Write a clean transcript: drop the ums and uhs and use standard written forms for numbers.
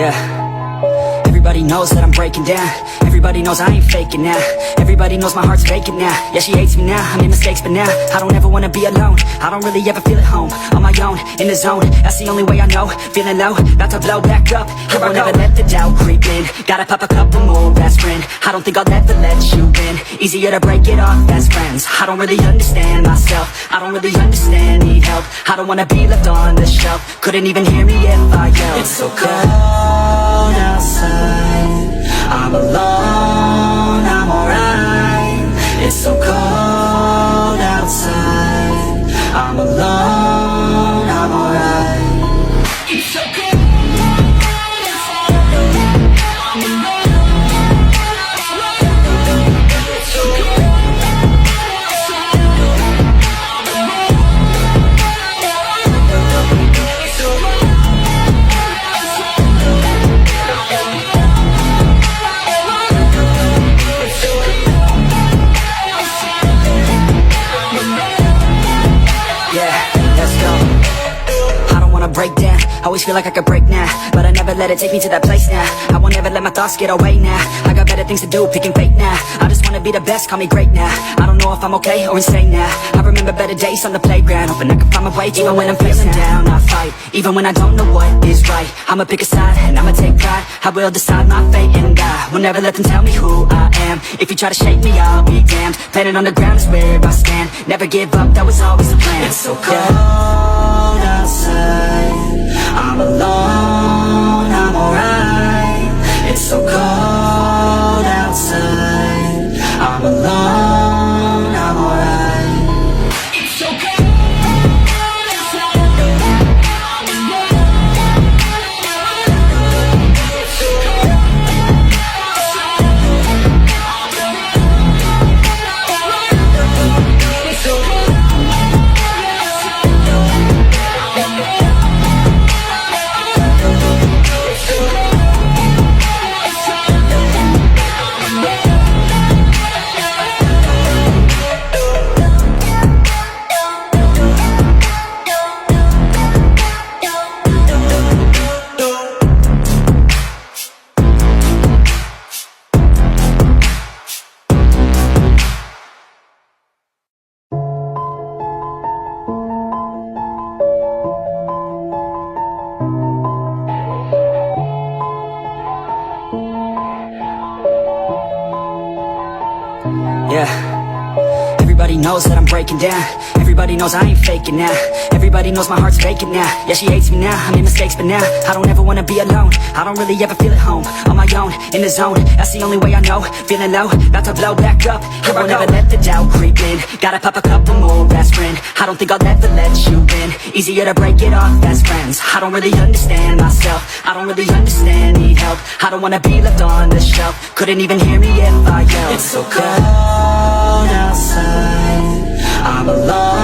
Yeah. Everybody knows that I'm breaking down. Everybody knows I ain't faking now. Everybody knows my heart's vacant now. Yeah, she hates me now, I made mistakes but now I don't ever wanna be alone. I don't really ever feel at home. On my own, in the zone, that's the only way I know. Feeling low, about to blow back up. Here I never let the doubt creep in. Gotta pop a couple more aspirin. I don't think I'll ever let you in. Easier to break it off as friends. I don't really understand myself. I don't really understand, need help. I don't wanna be left on the shelf. Couldn't even hear me if I yelled. It's so cold outside, I'm alone, I'm alright. It's so cold outside, I'm alone, I'm alright. It's so cold. Break down, always feel like I could break now, but I never let it take me to that place now. I won't ever let my thoughts get away now. I got better things to do, picking fate now. I just wanna be the best, call me great now. I don't know if I'm okay or insane now. I remember better days on the playground, hoping I can find my way. Even when I'm feeling down, I fight. Even when I don't know what is right, I'ma pick a side and I'ma take pride. I will decide my fate and die. Will never let them tell me who I am. If you try to shake me, I'll be damned. Planet on the ground is where I stand. Never give up, that was always the plan. It's so cold outside, I'm alone, I'm alright. It's so cold outside, I'm alone, I'm alright. It's so cold outside, I'm alone. It's so cold outside, I'm alone. It's so cold. Yeah. Everybody knows that I'm breaking down. Everybody knows I ain't faking now. Everybody knows my heart's vacant now. Yeah, she hates me now, I made mistakes but now I don't ever wanna be alone. I don't really ever feel at home. On my own, in the zone, that's the only way I know. Feeling low, about to blow back up. Here I never let the doubt creep in. Gotta pop a couple more aspirin. I don't think I'll ever let you in. Easier to break it off as friends. I don't really understand myself. I don't really understand, need help. I don't wanna be left on the shelf. Couldn't even hear me if I yelled. It's so cold outside, I'm alone.